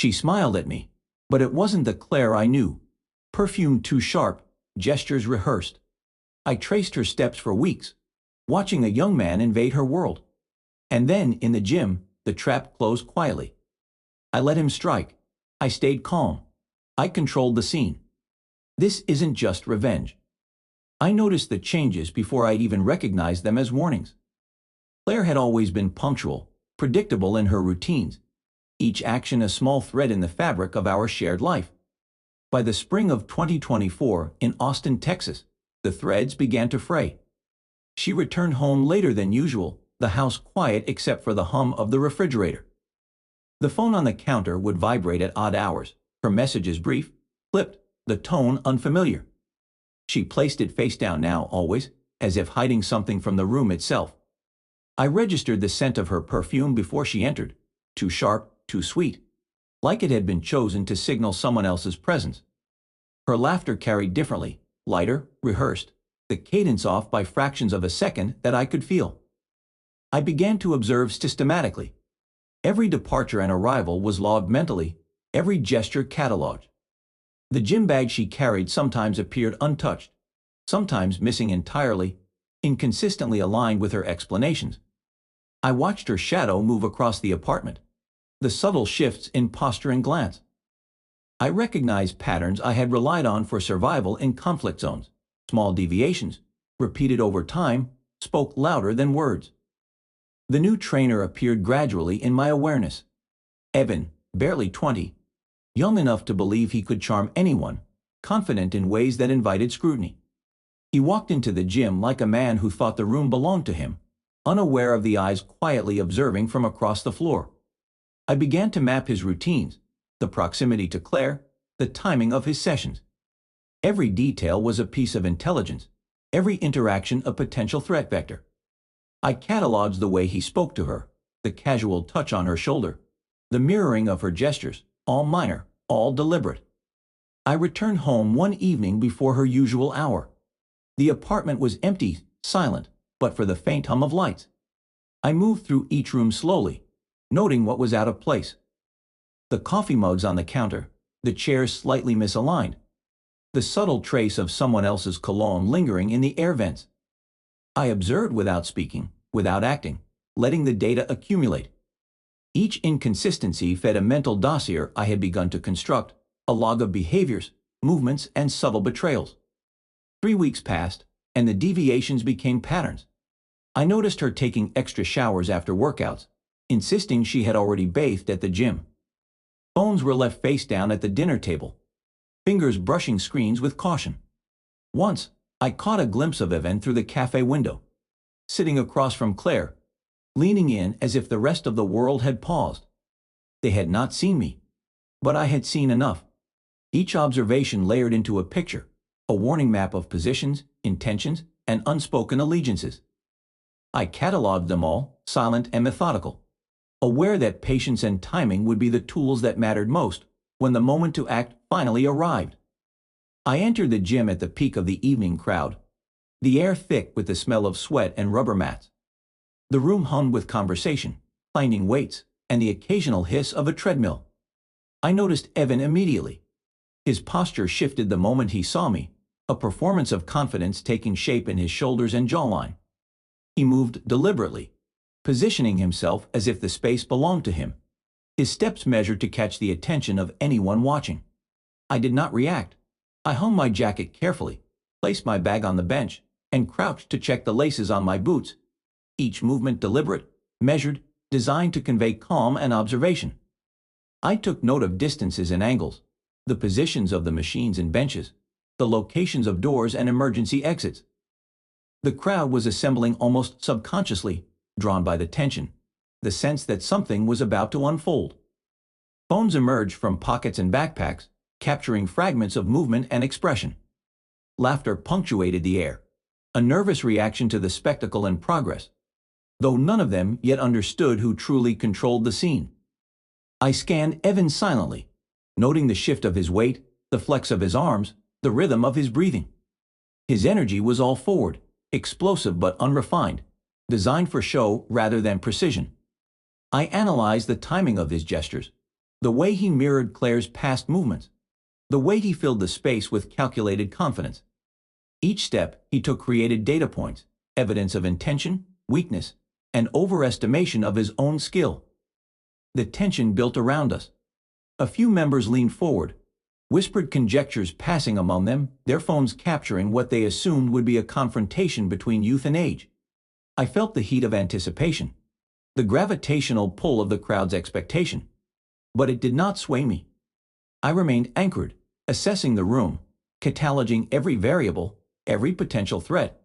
She smiled at me, but it wasn't the Claire I knew. Perfume too sharp, gestures rehearsed. I traced her steps for weeks, watching a young man invade her world. And then, in the gym, the trap closed quietly. I let him strike. I stayed calm. I controlled the scene. This isn't just revenge. I noticed the changes before I'd even recognized them as warnings. Claire had always been punctual, predictable in her routines, each action a small thread in the fabric of our shared life. By the spring of 2024, in Austin, Texas, the threads began to fray. She returned home later than usual, the house quiet except for the hum of the refrigerator. The phone on the counter would vibrate at odd hours, her messages brief, clipped, the tone unfamiliar. She placed it face down now, always, as if hiding something from the room itself. I registered the scent of her perfume before she entered, too sharp, too sweet, like it had been chosen to signal someone else's presence. Her laughter carried differently, lighter, rehearsed, the cadence off by fractions of a second that I could feel. I began to observe systematically. Every departure and arrival was logged mentally, every gesture catalogued. The gym bag she carried sometimes appeared untouched, sometimes missing entirely, inconsistently aligned with her explanations. I watched her shadow move across the apartment, the subtle shifts in posture and glance. I recognized patterns I had relied on for survival in conflict zones. Small deviations, repeated over time, spoke louder than words. The new trainer appeared gradually in my awareness. Evan, barely 20, young enough to believe he could charm anyone, confident in ways that invited scrutiny. He walked into the gym like a man who thought the room belonged to him, unaware of the eyes quietly observing from across the floor. I began to map his routines, the proximity to Claire, the timing of his sessions. Every detail was a piece of intelligence, every interaction a potential threat vector. I cataloged the way he spoke to her, the casual touch on her shoulder, the mirroring of her gestures, all minor, all deliberate. I returned home one evening before her usual hour. The apartment was empty, silent, but for the faint hum of lights. I moved through each room slowly, noting what was out of place. The coffee mugs on the counter, the chairs slightly misaligned, the subtle trace of someone else's cologne lingering in the air vents. I observed without speaking, without acting, letting the data accumulate. Each inconsistency fed a mental dossier I had begun to construct, a log of behaviors, movements, and subtle betrayals. 3 weeks passed, and the deviations became patterns. I noticed her taking extra showers after workouts, insisting she had already bathed at the gym. Phones were left face down at the dinner table, fingers brushing screens with caution. Once, I caught a glimpse of Evan through the cafe window, sitting across from Claire, leaning in as if the rest of the world had paused. They had not seen me, but I had seen enough. Each observation layered into a picture, a warning map of positions, intentions, and unspoken allegiances. I cataloged them all, silent and methodical, aware that patience and timing would be the tools that mattered most when the moment to act finally arrived. I entered the gym at the peak of the evening crowd, the air thick with the smell of sweat and rubber mats. The room hummed with conversation, clanging weights, and the occasional hiss of a treadmill. I noticed Evan immediately. His posture shifted the moment he saw me, a performance of confidence taking shape in his shoulders and jawline. He moved deliberately, positioning himself as if the space belonged to him, his steps measured to catch the attention of anyone watching. I did not react. I hung my jacket carefully, placed my bag on the bench, and crouched to check the laces on my boots, each movement deliberate, measured, designed to convey calm and observation. I took note of distances and angles, the positions of the machines and benches, the locations of doors and emergency exits. The crowd was assembling almost subconsciously, drawn by the tension, the sense that something was about to unfold. Phones emerged from pockets and backpacks, capturing fragments of movement and expression. Laughter punctuated the air, a nervous reaction to the spectacle and progress, though none of them yet understood who truly controlled the scene. I scanned Evan silently, noting the shift of his weight, the flex of his arms, the rhythm of his breathing. His energy was all forward, explosive but unrefined, designed for show rather than precision. I analyzed the timing of his gestures, The way he mirrored Claire's past movements. The way he filled the space with calculated confidence. Each step he took created data points, evidence of intention, weakness, and overestimation of his own skill. The tension built around us. A few members leaned forward, whispered conjectures passing among them, their phones capturing what they assumed would be a confrontation between youth and age. I felt the heat of anticipation, the gravitational pull of the crowd's expectation. But it did not sway me. I remained anchored, assessing the room, cataloging every variable, every potential threat,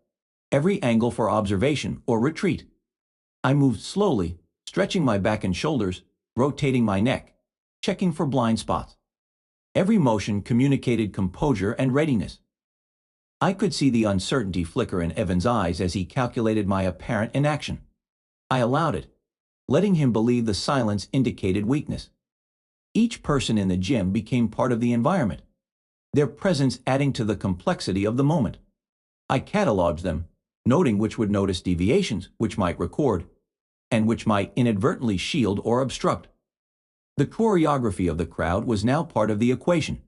every angle for observation or retreat. I moved slowly, stretching my back and shoulders, rotating my neck, checking for blind spots. Every motion communicated composure and readiness. I could see the uncertainty flicker in Evan's eyes as he calculated my apparent inaction. I allowed it, letting him believe the silence indicated weakness. Each person in the gym became part of the environment, their presence adding to the complexity of the moment. I cataloged them, noting which would notice deviations, which might record, and which might inadvertently shield or obstruct. The choreography of the crowd was now part of the equation,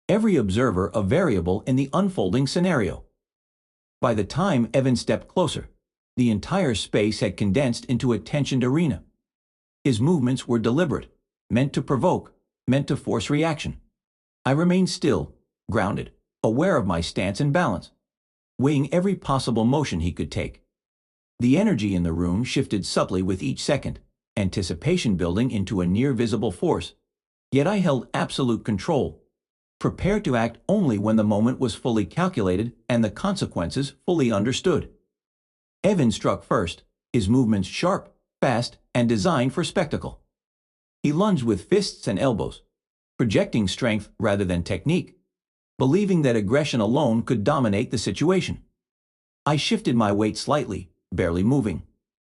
every observer a variable in the unfolding scenario. By the time Evan stepped closer, the entire space had condensed into a tensioned arena. His movements were deliberate, meant to provoke, meant to force reaction. I remained still, grounded, aware of my stance and balance, weighing every possible motion he could take. The energy in the room shifted subtly with each second, anticipation building into a near-visible force. Yet I held absolute control, prepared to act only when the moment was fully calculated and the consequences fully understood. Evan struck first, his movements sharp, fast, and designed for spectacle. He lunged with fists and elbows, projecting strength rather than technique, believing that aggression alone could dominate the situation. I shifted my weight slightly, barely moving,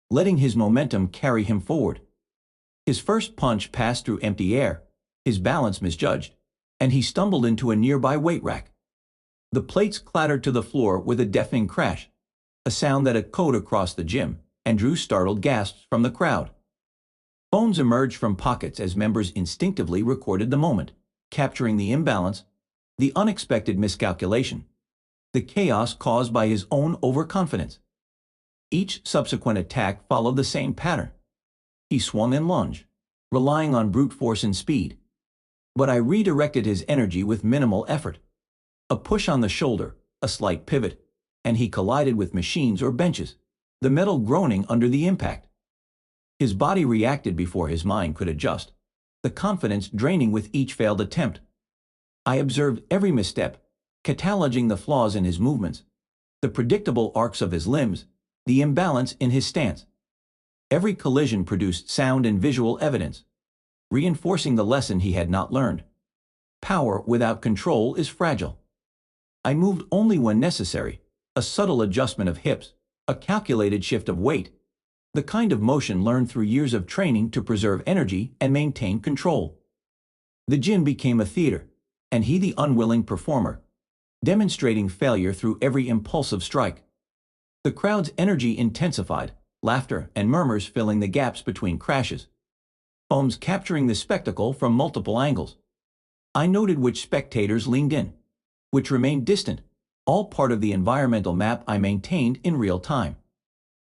letting his momentum carry him forward. His first punch passed through empty air, his balance misjudged, and he stumbled into a nearby weight rack. The plates clattered to the floor with a deafening crash, a sound that echoed across the gym and drew startled gasps from the crowd. Phones emerged from pockets as members instinctively recorded the moment, capturing the imbalance, the unexpected miscalculation, the chaos caused by his own overconfidence. Each subsequent attack followed the same pattern. He swung and lunged, relying on brute force and speed. But I redirected his energy with minimal effort. A push on the shoulder, a slight pivot, and he collided with machines or benches, the metal groaning under the impact. His body reacted before his mind could adjust, the confidence draining with each failed attempt. I observed every misstep, cataloging the flaws in his movements, the predictable arcs of his limbs, the imbalance in his stance. Every collision produced sound and visual evidence, reinforcing the lesson he had not learned. Power without control is fragile. I moved only when necessary, a subtle adjustment of hips, a calculated shift of weight, the kind of motion learned through years of training to preserve energy and maintain control. The gym became a theater, and he the unwilling performer, demonstrating failure through every impulsive strike. The crowd's energy intensified, laughter and murmurs filling the gaps between crashes, phones capturing the spectacle from multiple angles. I noted which spectators leaned in, which remained distant, all part of the environmental map I maintained in real time.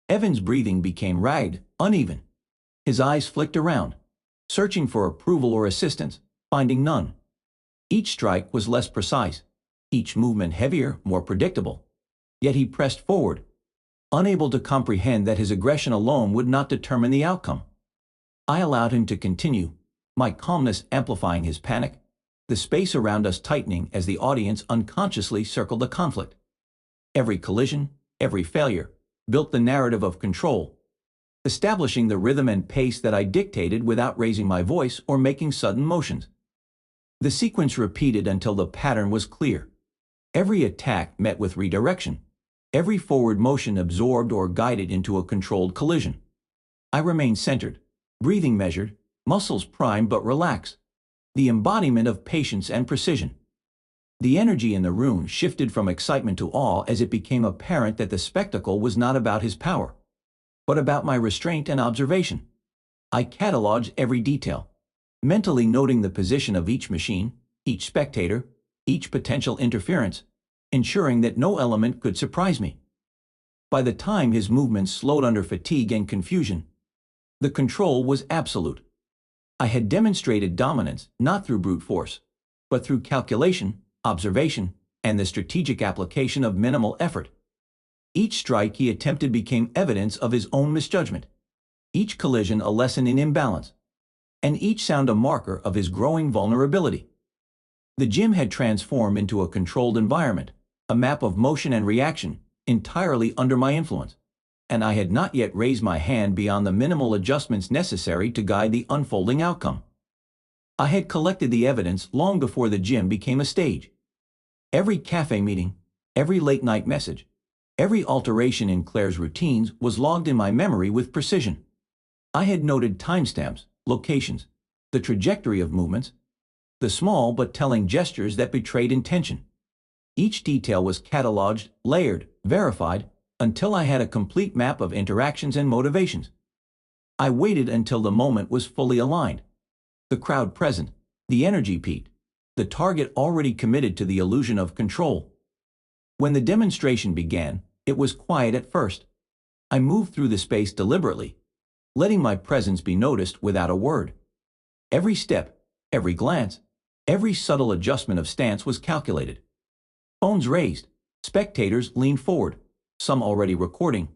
Evan's breathing became ragged, uneven. His eyes flicked around, searching for approval or assistance, finding none. Each strike was less precise, each movement heavier, more predictable. Yet he pressed forward, unable to comprehend that his aggression alone would not determine the outcome. I allowed him to continue, my calmness amplifying his panic, the space around us tightening as the audience unconsciously circled the conflict. Every collision, every failure, built the narrative of control, establishing the rhythm and pace that I dictated without raising my voice or making sudden motions. The sequence repeated until the pattern was clear. Every attack met with redirection, every forward motion absorbed or guided into a controlled collision. I remained centered, breathing measured, muscles primed but relaxed, the embodiment of patience and precision. The energy in the room shifted from excitement to awe as it became apparent that the spectacle was not about his power, but about my restraint and observation. I cataloged every detail, mentally noting the position of each machine, each spectator, each potential interference, ensuring that no element could surprise me. By the time his movements slowed under fatigue and confusion, the control was absolute. I had demonstrated dominance not through brute force, but through calculation, observation, and the strategic application of minimal effort. Each strike he attempted became evidence of his own misjudgment, each collision a lesson in imbalance, and each sound a marker of his growing vulnerability. The gym had transformed into a controlled environment, a map of motion and reaction, entirely under my influence, and I had not yet raised my hand beyond the minimal adjustments necessary to guide the unfolding outcome. I had collected the evidence long before the gym became a stage. Every cafe meeting, every late-night message, every alteration in Claire's routines was logged in my memory with precision. I had noted timestamps, locations, the trajectory of movements, the small but telling gestures that betrayed intention. Each detail was cataloged, layered, verified, until I had a complete map of interactions and motivations. I waited until the moment was fully aligned. The crowd present, the energy peaked, the target already committed to the illusion of control. When the demonstration began, it was quiet at first. I moved through the space deliberately, letting my presence be noticed without a word. Every step, every glance, every subtle adjustment of stance was calculated. Phones raised, spectators leaned forward, some already recording,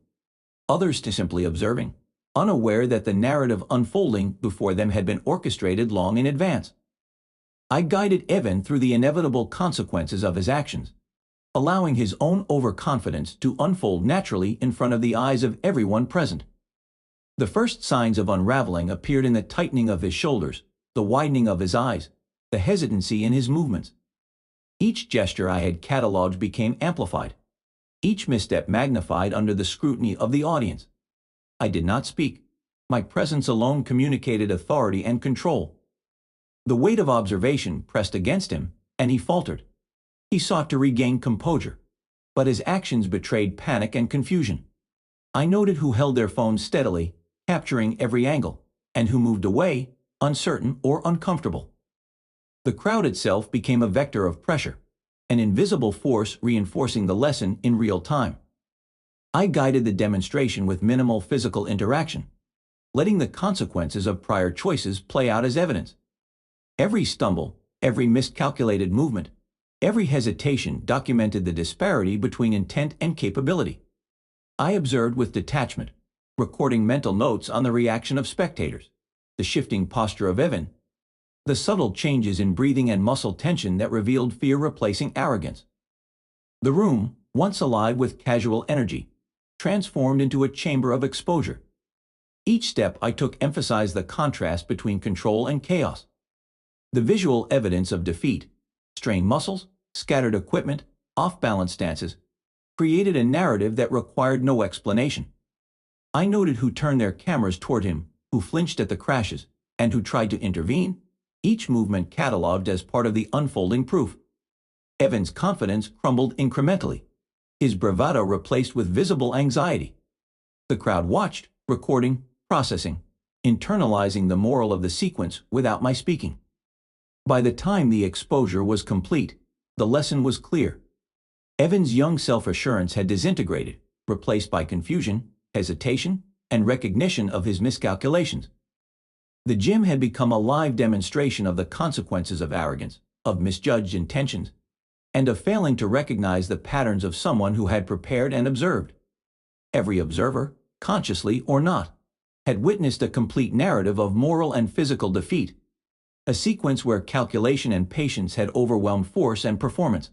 others simply observing, unaware that the narrative unfolding before them had been orchestrated long in advance. I guided Evan through the inevitable consequences of his actions, allowing his own overconfidence to unfold naturally in front of the eyes of everyone present. The first signs of unraveling appeared in the tightening of his shoulders, the widening of his eyes, the hesitancy in his movements. Each gesture I had catalogued became amplified, each misstep magnified under the scrutiny of the audience. I did not speak. My presence alone communicated authority and control. The weight of observation pressed against him, and he faltered. He sought to regain composure, but his actions betrayed panic and confusion. I noted who held their phones steadily, capturing every angle, and who moved away, uncertain or uncomfortable. The crowd itself became a vector of pressure, an invisible force reinforcing the lesson in real time. I guided the demonstration with minimal physical interaction, letting the consequences of prior choices play out as evidence. Every stumble, every miscalculated movement, every hesitation documented the disparity between intent and capability. I observed with detachment, recording mental notes on the reaction of spectators, the shifting posture of Evan, the subtle changes in breathing and muscle tension that revealed fear replacing arrogance. The room, once alive with casual energy, transformed into a chamber of exposure. Each step I took emphasized the contrast between control and chaos. The visual evidence of defeat, strained muscles, scattered equipment, off-balance stances, created a narrative that required no explanation. I noted who turned their cameras toward him, who flinched at the crashes, and who tried to intervene, each movement catalogued as part of the unfolding proof. Evan's confidence crumbled incrementally, his bravado replaced with visible anxiety. The crowd watched, recording, processing, internalizing the moral of the sequence without my speaking. By the time the exposure was complete, the lesson was clear. Evan's young self-assurance had disintegrated, replaced by confusion, hesitation, and recognition of his miscalculations. The gym had become a live demonstration of the consequences of arrogance, of misjudged intentions, and of failing to recognize the patterns of someone who had prepared and observed. Every observer, consciously or not, had witnessed a complete narrative of moral and physical defeat, a sequence where calculation and patience had overwhelmed force and performance.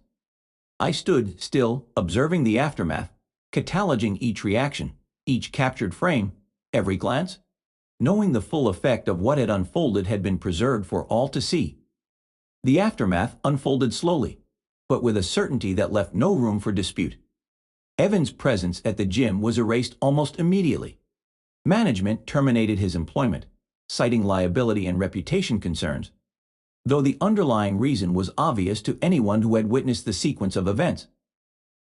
I stood still, observing the aftermath, cataloging each reaction, each captured frame, every glance, knowing the full effect of what had unfolded had been preserved for all to see. The aftermath unfolded slowly, but with a certainty that left no room for dispute. Evan's presence at the gym was erased almost immediately. Management terminated his employment, citing liability and reputation concerns, though the underlying reason was obvious to anyone who had witnessed the sequence of events.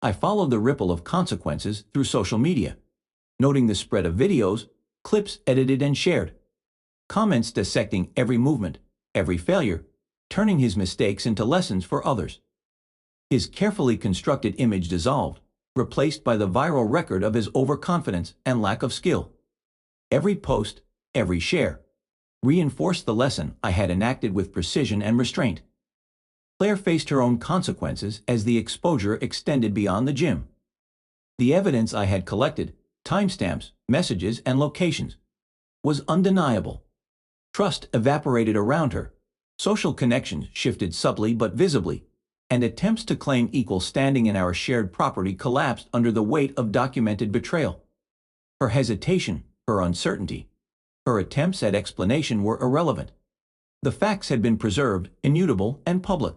I followed the ripple of consequences through social media, noting the spread of videos, clips edited and shared, comments dissecting every movement, every failure, turning his mistakes into lessons for others. His carefully constructed image dissolved, replaced by the viral record of his overconfidence and lack of skill. Every post, every share, reinforced the lesson I had enacted with precision and restraint. Claire faced her own consequences as the exposure extended beyond the gym. The evidence I had collected, timestamps, messages, and locations, was undeniable. Trust evaporated around her, social connections shifted subtly but visibly, and attempts to claim equal standing in our shared property collapsed under the weight of documented betrayal. Her hesitation, her uncertainty, her attempts at explanation were irrelevant. The facts had been preserved, immutable, and public.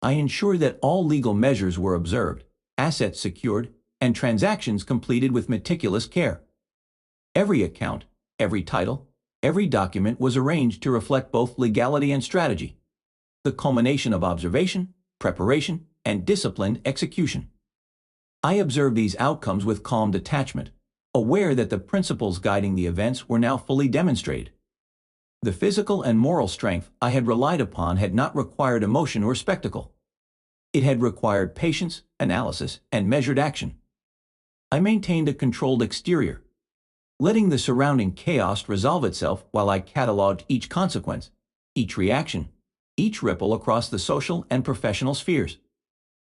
I ensured that all legal measures were observed, assets secured, and transactions completed with meticulous care. Every account, every title, every document was arranged to reflect both legality and strategy, the culmination of observation, preparation, and disciplined execution. I observed these outcomes with calm detachment, aware that the principles guiding the events were now fully demonstrated. The physical and moral strength I had relied upon had not required emotion or spectacle. It had required patience, analysis, and measured action. I maintained a controlled exterior, letting the surrounding chaos resolve itself while I cataloged each consequence, each reaction, each ripple across the social and professional spheres.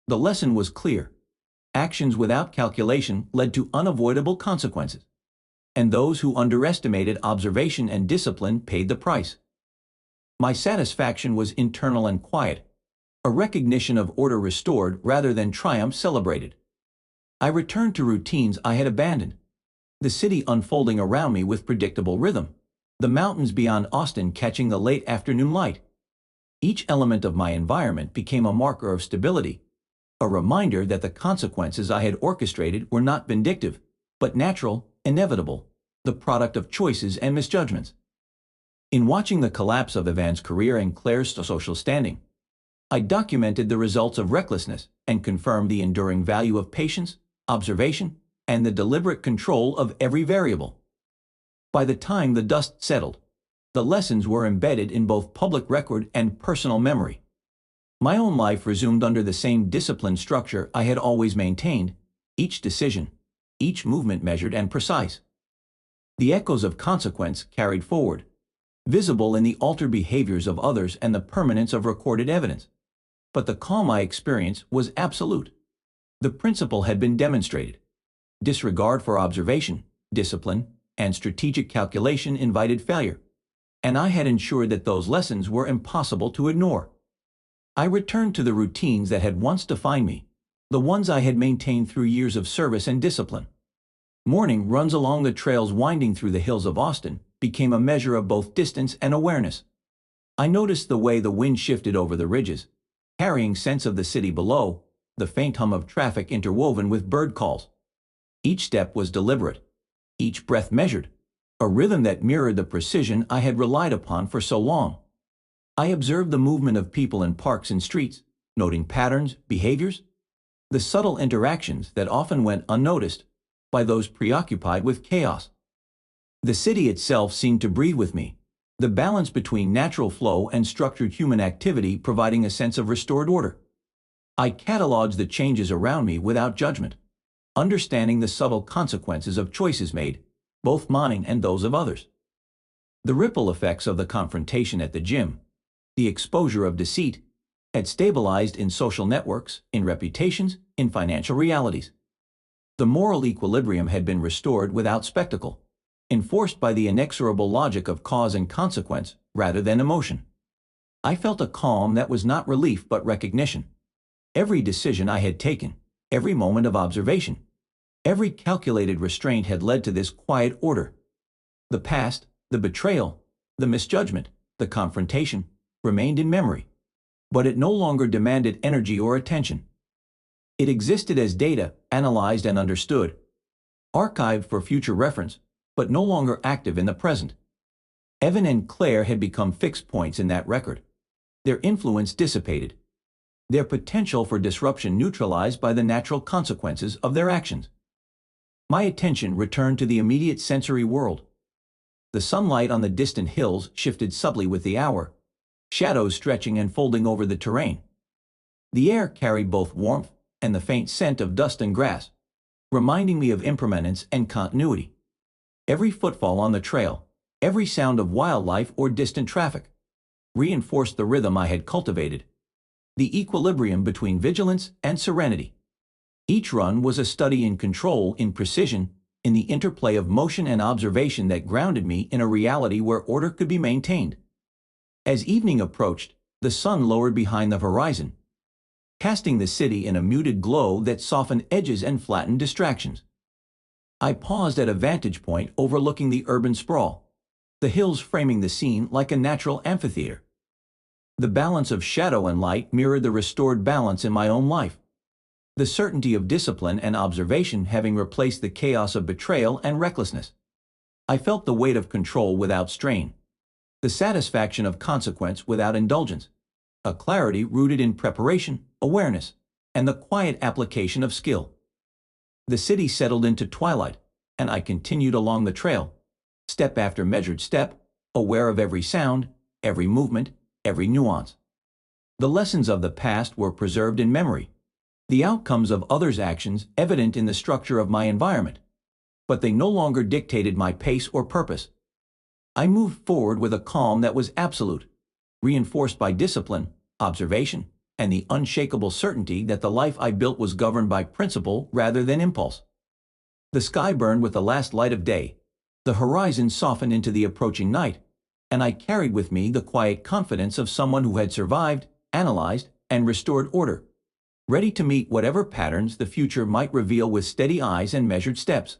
The lesson was clear. Actions without calculation led to unavoidable consequences, and those who underestimated observation and discipline paid the price. My satisfaction was internal and quiet, a recognition of order restored rather than triumph celebrated. I returned to routines I had abandoned, the city unfolding around me with predictable rhythm, the mountains beyond Austin catching the late afternoon light. Each element of my environment became a marker of stability, a reminder that the consequences I had orchestrated were not vindictive, but natural, inevitable, the product of choices and misjudgments. In watching the collapse of Ivan's career and Claire's social standing, I documented the results of recklessness and confirmed the enduring value of patience, observation, and the deliberate control of every variable. By the time the dust settled, the lessons were embedded in both public record and personal memory. My own life resumed under the same disciplined structure I had always maintained, each decision, each movement measured and precise. The echoes of consequence carried forward, visible in the altered behaviors of others and the permanence of recorded evidence. But the calm I experienced was absolute. The principle had been demonstrated. Disregard for observation, discipline, and strategic calculation invited failure, and I had ensured that those lessons were impossible to ignore. I returned to the routines that had once defined me, the ones I had maintained through years of service and discipline. Morning runs along the trails winding through the hills of Austin became a measure of both distance and awareness. I noticed the way the wind shifted over the ridges, carrying scents of the city below, the faint hum of traffic interwoven with bird calls. Each step was deliberate, each breath measured, a rhythm that mirrored the precision I had relied upon for so long. I observed the movement of people in parks and streets, noting patterns, behaviors, the subtle interactions that often went unnoticed by those preoccupied with chaos. The city itself seemed to breathe with me, the balance between natural flow and structured human activity providing a sense of restored order. I cataloged the changes around me without judgment, understanding the subtle consequences of choices made, both mine and those of others. The ripple effects of the confrontation at the gym, the exposure of deceit, had stabilized in social networks, in reputations, in financial realities. The moral equilibrium had been restored without spectacle, enforced by the inexorable logic of cause and consequence rather than emotion. I felt a calm that was not relief but recognition. Every decision I had taken, every moment of observation, every calculated restraint had led to this quiet order. The past, the betrayal, the misjudgment, the confrontation, remained in memory, but it no longer demanded energy or attention. It existed as data, analyzed and understood, archived for future reference, but no longer active in the present. Evan and Claire had become fixed points in that record, their influence dissipated, their potential for disruption neutralized by the natural consequences of their actions. My attention returned to the immediate sensory world. The sunlight on the distant hills shifted subtly with the hour, shadows stretching and folding over the terrain. The air carried both warmth and the faint scent of dust and grass, reminding me of impermanence and continuity. Every footfall on the trail, every sound of wildlife or distant traffic, reinforced the rhythm I had cultivated, the equilibrium between vigilance and serenity. Each run was a study in control, in precision, in the interplay of motion and observation that grounded me in a reality where order could be maintained. As evening approached, the sun lowered behind the horizon, casting the city in a muted glow that softened edges and flattened distractions. I paused at a vantage point overlooking the urban sprawl, the hills framing the scene like a natural amphitheater. The balance of shadow and light mirrored the restored balance in my own life, the certainty of discipline and observation having replaced the chaos of betrayal and recklessness. I felt the weight of control without strain, the satisfaction of consequence without indulgence, a clarity rooted in preparation, awareness, and the quiet application of skill. The city settled into twilight, and I continued along the trail, step after measured step, aware of every sound, every movement, every nuance. The lessons of the past were preserved in memory, the outcomes of others' actions evident in the structure of my environment, but they no longer dictated my pace or purpose. I moved forward with a calm that was absolute, reinforced by discipline, observation, and the unshakable certainty that the life I built was governed by principle rather than impulse. The sky burned with the last light of day, the horizon softened into the approaching night, and I carried with me the quiet confidence of someone who had survived, analyzed, and restored order, ready to meet whatever patterns the future might reveal with steady eyes and measured steps.